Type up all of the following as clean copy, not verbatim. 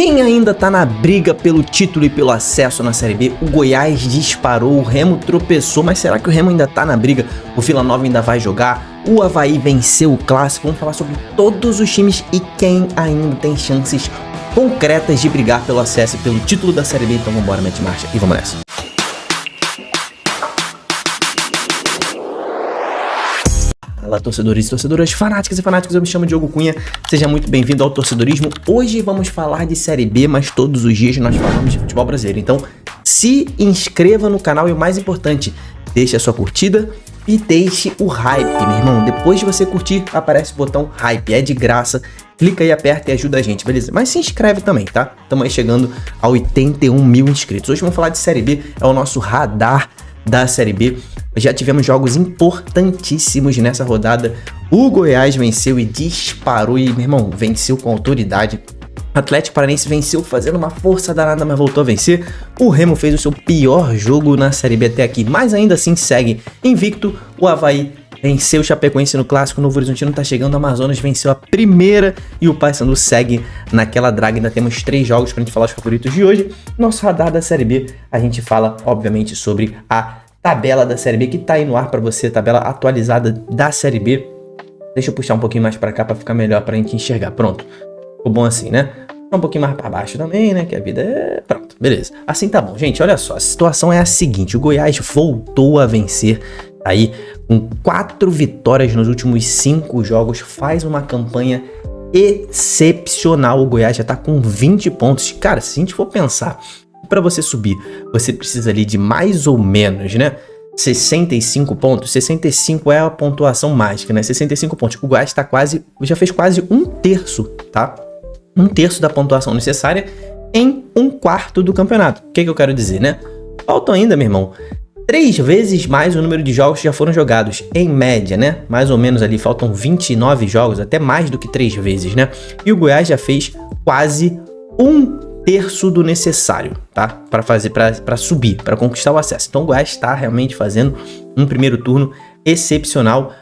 Quem ainda tá na briga pelo título e pelo acesso na Série B? O Goiás disparou, o Remo tropeçou, mas será que o Remo ainda tá na briga? O Vila Nova ainda vai jogar? O Avaí venceu o clássico? Vamos falar sobre todos os times e quem ainda tem chances concretas de brigar pelo acesso e pelo título da Série B. Então vambora, mete marcha e vamos nessa. Olá, torcedores e torcedoras, fanáticas e fanáticos, eu me chamo Diogo Cunha, seja muito bem-vindo ao Torcedorismo. Hoje vamos falar de Série B, mas todos os dias nós falamos de futebol brasileiro. Então se inscreva no canal e o mais importante, deixe a sua curtida e deixe o hype, meu irmão. Depois de você curtir, aparece o botão hype, é de graça, clica aí, aperta e ajuda a gente, beleza? Mas se inscreve também, tá? Estamos aí chegando a 81 mil inscritos. Hoje vamos falar de Série B, é o nosso radar da Série B. Já tivemos jogos importantíssimos nessa rodada. O Goiás venceu e disparou e, meu irmão, venceu com autoridade. O Atlético Paranaense venceu fazendo uma força danada, mas voltou a vencer. O Remo fez o seu pior jogo na Série B até aqui, mas ainda assim segue invicto. O Avaí venceu o Chapecoense no clássico. O Novo Horizontino tá chegando, o Amazonas venceu a primeira e o Paysandu segue naquela draga. Ainda temos 3 jogos pra gente falar os favoritos de hoje. Nosso radar da Série B, a gente fala, obviamente, sobre a tabela da Série B, que tá aí no ar pra você, tabela atualizada da Série B. Deixa eu puxar um pouquinho mais pra cá pra ficar melhor pra gente enxergar. Pronto. Ficou bom assim, né? Um pouquinho mais pra baixo também, né? Que a vida é... Pronto, beleza. Assim tá bom. Gente, olha só. A situação é a seguinte. O Goiás voltou a vencer aí com 4 vitórias nos últimos 5 jogos. Faz uma campanha excepcional. O Goiás já tá com 20 pontos. Cara, se a gente for pensar, para você subir, você precisa ali de mais ou menos, né? 65 pontos. 65 é a pontuação mágica, né? 65 pontos. O Goiás tá quase, já fez quase 1/3, tá? 1/3 da pontuação necessária em 1/4 do campeonato. O que eu quero dizer, né? Faltam ainda, meu irmão, 3 vezes mais o número de jogos que já foram jogados, em média, né? Mais ou menos ali, faltam 29 jogos, até mais do que 3 vezes, né? E o Goiás já fez quase 1/3 do necessário, tá? Para subir, para conquistar o acesso. Então o Goiás está realmente fazendo um primeiro turno excepcional.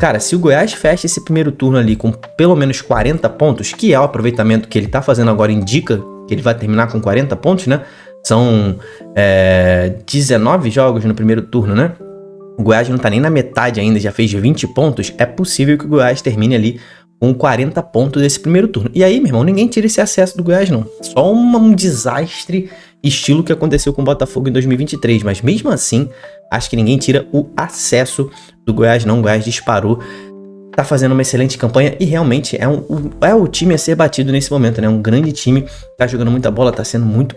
Cara, se o Goiás fecha esse primeiro turno ali com pelo menos 40 pontos, que é o aproveitamento que ele tá fazendo agora, indica que ele vai terminar com 40 pontos, né? São 19 jogos no primeiro turno, né? O Goiás não tá nem na metade ainda, já fez 20 pontos. É possível que o Goiás termine ali com 40 pontos desse primeiro turno. E aí, meu irmão, ninguém tira esse acesso do Goiás, não. Só um desastre, estilo que aconteceu com o Botafogo em 2023. Mas mesmo assim, acho que ninguém tira o acesso do Goiás, não. O Goiás disparou, tá fazendo uma excelente campanha e realmente é o time a ser batido nesse momento, né? Um grande time, tá jogando muita bola, tá sendo muito...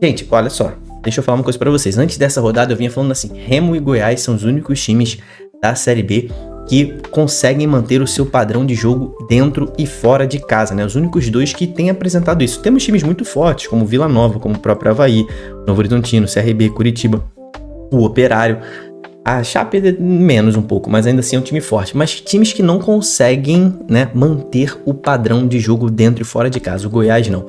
Gente, olha só, deixa eu falar uma coisa pra vocês. Antes dessa rodada eu vinha falando assim, Remo e Goiás são os únicos times da Série B que conseguem manter o seu padrão de jogo dentro e fora de casa, né? Os únicos 2 que têm apresentado isso. Temos times muito fortes, como Vila Nova, como o próprio Avaí, Novo Horizontino, CRB, Curitiba, o Operário. A Chape menos um pouco, mas ainda assim é um time forte. Mas times que não conseguem, né, manter o padrão de jogo dentro e fora de casa. O Goiás não.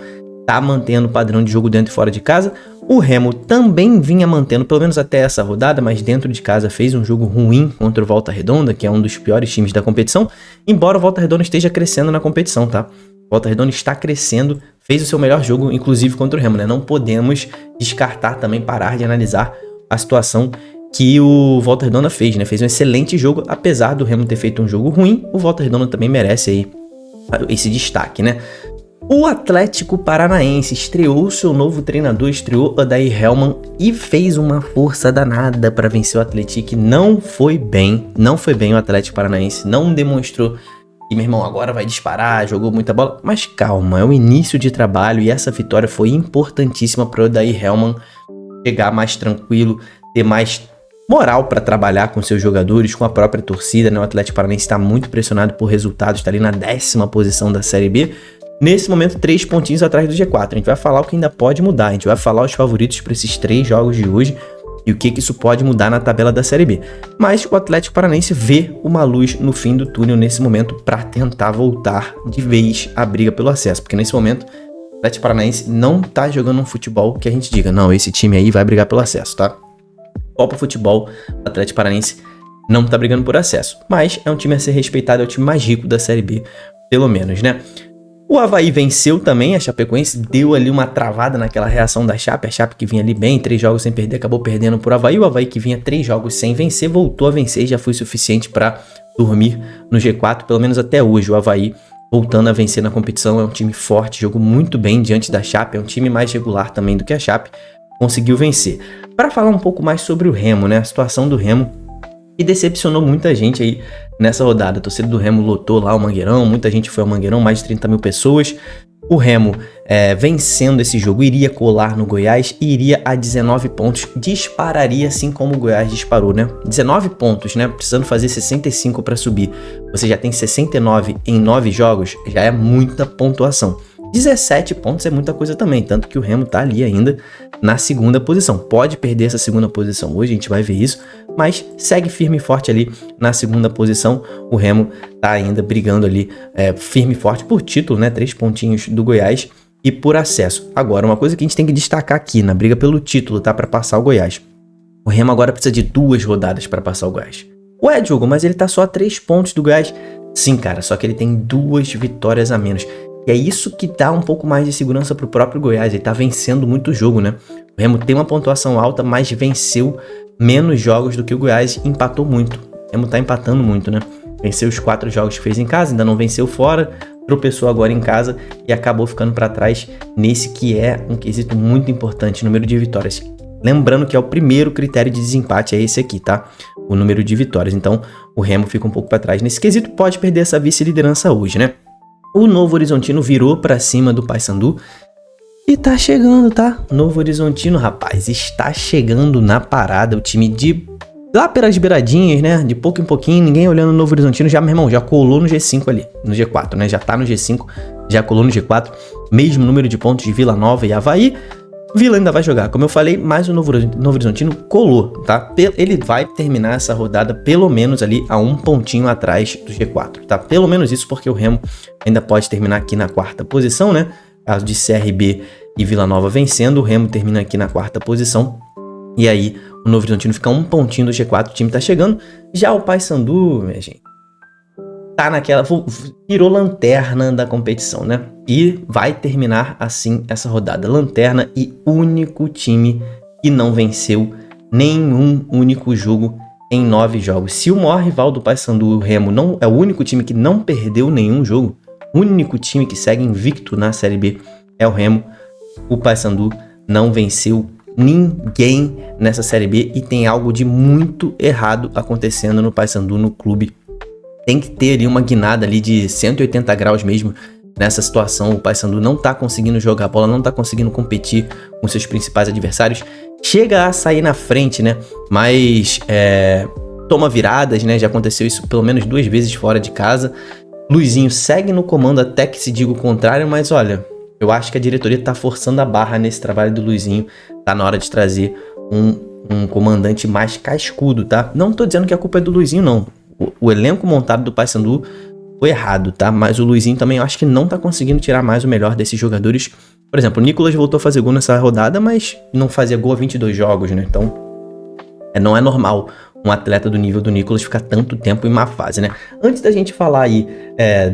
Tá mantendo o padrão de jogo dentro e fora de casa. O Remo também vinha mantendo, pelo menos até essa rodada, mas dentro de casa fez um jogo ruim contra o Volta Redonda, que é um dos piores times da competição, embora o Volta Redonda esteja crescendo na competição, tá? O Volta Redonda está crescendo, fez o seu melhor jogo, inclusive contra o Remo, né? Não podemos descartar também, parar de analisar a situação que o Volta Redonda fez, né? Fez um excelente jogo, apesar do Remo ter feito um jogo ruim, o Volta Redonda também merece aí esse destaque, né? O Atlético Paranaense estreou seu novo treinador, estreou Odair Hellmann e fez uma força danada para vencer o Atlético. Não foi bem o Atlético Paranaense, não demonstrou que, meu irmão, agora vai disparar, jogou muita bola. Mas calma, é o início de trabalho e essa vitória foi importantíssima para Odair Hellmann chegar mais tranquilo, ter mais moral para trabalhar com seus jogadores, com a própria torcida, né? O Atlético Paranaense está muito pressionado por resultados, está ali na 10ª posição da Série B. Nesse momento, 3 pontinhos atrás do G4. A gente vai falar o que ainda pode mudar. A gente vai falar os favoritos para esses 3 jogos de hoje e o que isso pode mudar na tabela da Série B. Mas o Atlético Paranaense vê uma luz no fim do túnel nesse momento para tentar voltar de vez a briga pelo acesso. Porque nesse momento, o Atlético Paranaense não tá jogando um futebol que a gente diga, não, esse time aí vai brigar pelo acesso, tá? Copa Futebol, o Atlético Paranaense não tá brigando por acesso. Mas é um time a ser respeitado, é o time mais rico da Série B, pelo menos, né? O Avaí venceu também, a Chapecoense deu ali uma travada naquela reação da Chape, a Chape que vinha ali bem, 3 jogos sem perder, acabou perdendo pro Avaí, o Avaí que vinha 3 jogos sem vencer, voltou a vencer e já foi suficiente para dormir no G4, pelo menos até hoje. O Avaí voltando a vencer na competição, é um time forte, jogou muito bem diante da Chape, é um time mais regular também do que a Chape, conseguiu vencer. Para falar um pouco mais sobre o Remo, né, a situação do Remo, que decepcionou muita gente aí nessa rodada. A torcida do Remo lotou lá o Mangueirão, muita gente foi ao Mangueirão, mais de 30 mil pessoas. O Remo, vencendo esse jogo, iria colar no Goiás e iria a 19 pontos, dispararia assim como o Goiás disparou, né? 19 pontos, né? Precisando fazer 65 para subir. Você já tem 69 em 9 jogos, já é muita pontuação. 17 pontos é muita coisa também, tanto que o Remo tá ali ainda na segunda posição. Pode perder essa segunda posição hoje, a gente vai ver isso, mas segue firme e forte ali na segunda posição. O Remo tá ainda brigando ali firme e forte por título, né? 3 pontinhos do Goiás e por acesso. Agora, uma coisa que a gente tem que destacar aqui na briga pelo título, tá? Para passar o Goiás. O Remo agora precisa de 2 rodadas para passar o Goiás. Ué, Diogo, mas ele tá só a 3 pontos do Goiás. Sim, cara, só que ele tem 2 vitórias a menos. E é isso que dá um pouco mais de segurança pro próprio Goiás. Ele tá vencendo muito jogo, né? O Remo tem uma pontuação alta, mas venceu menos jogos do que o Goiás e empatou muito. O Remo tá empatando muito, né? Venceu os 4 jogos que fez em casa, ainda não venceu fora, tropeçou agora em casa e acabou ficando para trás nesse que é um quesito muito importante, número de vitórias. Lembrando que é o primeiro critério de desempate, é esse aqui, tá? O número de vitórias. Então, o Remo fica um pouco para trás nesse quesito, pode perder essa vice-liderança hoje, né? O Novo Horizontino virou pra cima do Paysandu e tá chegando, tá? Novo Horizontino, rapaz, está chegando na parada. O time de lá pelas beiradinhas, né? De pouco em pouquinho, ninguém olhando o Novo Horizontino. Já, meu irmão, já colou no G5 ali, no G4, né? Já tá no G5, já colou no G4. Mesmo número de pontos de Vila Nova e Avaí. Vila ainda vai jogar, como eu falei, mas o Novo Horizontino colou, tá? Ele vai terminar essa rodada pelo menos ali a 1 pontinho atrás do G4, tá? Pelo menos isso, porque o Remo ainda pode terminar aqui na 4ª posição, né? Caso de CRB e Vila Nova vencendo, o Remo termina aqui na 4ª posição. E aí, o Novo Horizontino fica 1 pontinho do G4, o time tá chegando. Já o Paysandu, minha gente, tá naquela... virou lanterna da competição, né? E vai terminar assim essa rodada. Lanterna e único time que não venceu nenhum único jogo em 9 jogos. Se o maior rival do Paysandu, o Remo, não é o único time que não perdeu nenhum jogo, o único time que segue invicto na Série B é o Remo. O Paysandu não venceu ninguém nessa Série B e tem algo de muito errado acontecendo no Paysandu, no clube. Tem que ter ali uma guinada ali de 180 graus mesmo nessa situação. O Paysandu não tá conseguindo jogar a bola, não tá conseguindo competir com seus principais adversários. Chega a sair na frente, né? Mas toma viradas, né? Já aconteceu isso pelo menos 2 vezes fora de casa. Luizinho segue no comando até que se diga o contrário, mas olha, eu acho que a diretoria tá forçando a barra nesse trabalho do Luizinho. Tá na hora de trazer um comandante mais cascudo, tá? Não tô dizendo que a culpa é do Luizinho, não. O elenco montado do Paysandu foi errado, tá? Mas o Luizinho também eu acho que não tá conseguindo tirar mais o melhor desses jogadores. Por exemplo, o Nicolas voltou a fazer gol nessa rodada, mas não fazia gol há 22 jogos, né? Então, não é normal um atleta do nível do Nicolas ficar tanto tempo em má fase, né? Antes da gente falar aí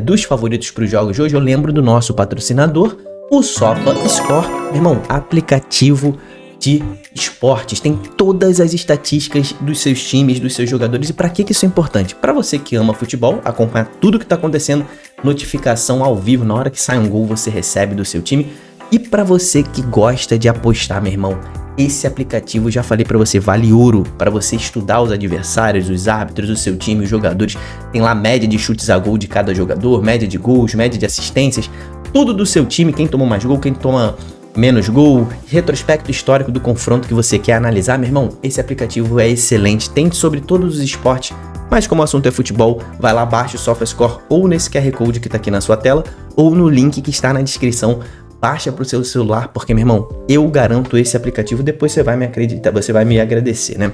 dos favoritos para os jogos de hoje, eu lembro do nosso patrocinador, o SofaScore. Meu irmão, aplicativo de esportes, tem todas as estatísticas dos seus times, dos seus jogadores. E para que isso é importante? Para você que ama futebol, acompanhar tudo que tá acontecendo, notificação ao vivo, na hora que sai um gol você recebe do seu time. E para você que gosta de apostar, meu irmão, esse aplicativo, já falei para você, vale ouro para você estudar os adversários, os árbitros, o seu time, os jogadores. Tem lá média de chutes a gol de cada jogador, média de gols, média de assistências, tudo do seu time, quem tomou mais gol, quem toma menos gol, retrospecto histórico do confronto que você quer analisar. Meu irmão, esse aplicativo é excelente, tem sobre todos os esportes, mas como o assunto é futebol, vai lá, baixa o SofaScore ou nesse QR Code que tá aqui na sua tela, ou no link que está na descrição. Baixa pro seu celular, porque, meu irmão, eu garanto esse aplicativo, depois você vai me acreditar, você vai me agradecer, né?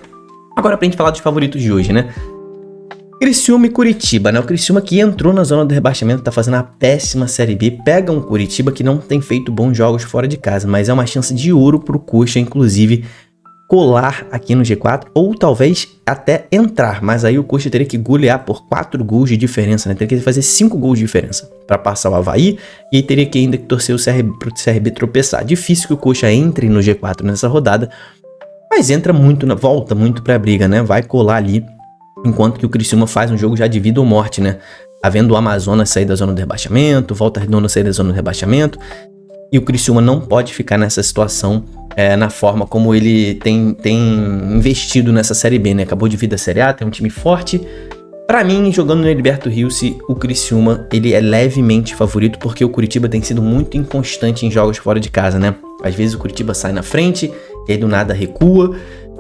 Agora pra gente falar dos favoritos de hoje, né? Criciúma e Curitiba, né? O Criciúma que entrou na zona do rebaixamento, tá fazendo a péssima Série B, pega um Curitiba que não tem feito bons jogos fora de casa, mas é uma chance de ouro pro Coxa, inclusive, colar aqui no G4 ou talvez até entrar, mas aí o Coxa teria que golear por 4 gols de diferença, né? Teria que fazer 5 gols de diferença para passar o Avaí e aí teria que ainda torcer pro CRB tropeçar. Difícil que o Coxa entre no G4 nessa rodada, mas entra muito, volta muito pra briga, né? Vai colar ali, enquanto que o Criciúma faz um jogo já de vida ou morte, né? Havendo o Amazonas sair da zona do rebaixamento, Volta Redonda sair da zona do rebaixamento, e o Criciúma não pode ficar nessa situação na forma como ele tem investido nessa Série B, né? Acabou de vir da Série A, tem um time forte. Pra mim, jogando no Heriberto Rios, o Criciúma ele é levemente favorito, porque o Curitiba tem sido muito inconstante em jogos fora de casa, né? Às vezes o Curitiba sai na frente, e aí do nada recua,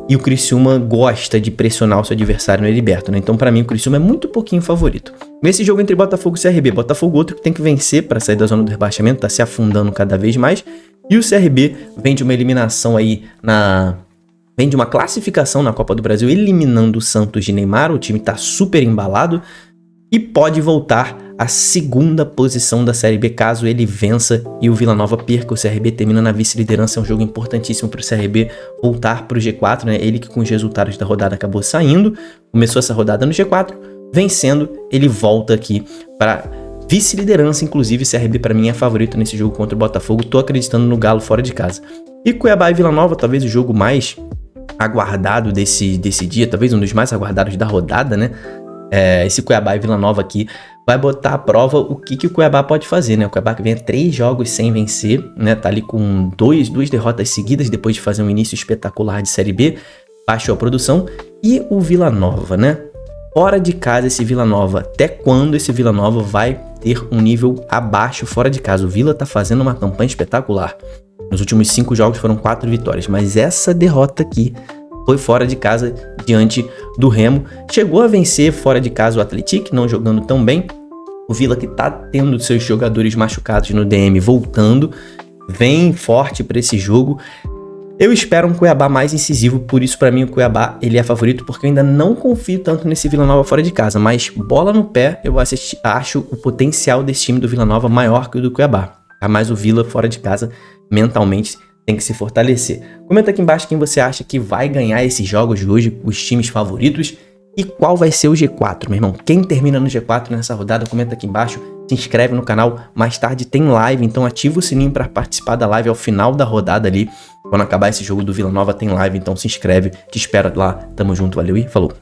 e o Criciúma gosta de pressionar o seu adversário no Heriberto, né? Então, pra mim, o Criciúma é muito pouquinho favorito. Nesse jogo entre Botafogo e CRB, Botafogo outro que tem que vencer para sair da zona do rebaixamento, tá se afundando cada vez mais, e o CRB vem de uma eliminação aí vem de uma classificação na Copa do Brasil, eliminando o Santos de Neymar, o time tá super embalado, e pode voltar à segunda posição da Série B caso ele vença e o Vila Nova perca. O CRB termina na vice-liderança, é um jogo importantíssimo para o CRB voltar para o G4, né? Ele que com os resultados da rodada acabou saindo, começou essa rodada no G4, vencendo, ele volta aqui para vice-liderança. Inclusive, o CRB para mim é favorito nesse jogo contra o Botafogo, tô acreditando no Galo fora de casa. E Cuiabá e Vila Nova, talvez o jogo mais aguardado desse dia, talvez um dos mais aguardados da rodada, né? Esse Cuiabá e Vila Nova aqui vai botar à prova o que o Cuiabá pode fazer, né? O Cuiabá que vem a 3 jogos sem vencer, né? Tá ali com duas derrotas seguidas depois de fazer um início espetacular de Série B, baixou a produção. E o Vila Nova, né? Fora de casa esse Vila Nova, até quando esse Vila Nova vai ter um nível abaixo fora de casa? O Vila tá fazendo uma campanha espetacular. Nos últimos 5 jogos foram 4 vitórias, mas essa derrota aqui foi fora de casa diante do Remo. Chegou a vencer fora de casa o Atlético, não jogando tão bem. O Vila que tá tendo seus jogadores machucados no DM voltando, vem forte para esse jogo. Eu espero um Cuiabá mais incisivo, por isso para mim o Cuiabá ele é favorito, porque eu ainda não confio tanto nesse Vila Nova fora de casa, mas bola no pé, eu acho o potencial desse time do Vila Nova maior que o do Cuiabá. Mas o Vila fora de casa mentalmente tem que se fortalecer. Comenta aqui embaixo quem você acha que vai ganhar esses jogos de hoje, os times favoritos, e qual vai ser o G4, meu irmão. Quem termina no G4 nessa rodada, comenta aqui embaixo, se inscreve no canal. Mais tarde tem live, então ativa o sininho para participar da live ao final da rodada ali. Quando acabar esse jogo do Vila Nova tem live, então se inscreve, te espero lá. Tamo junto, valeu e falou.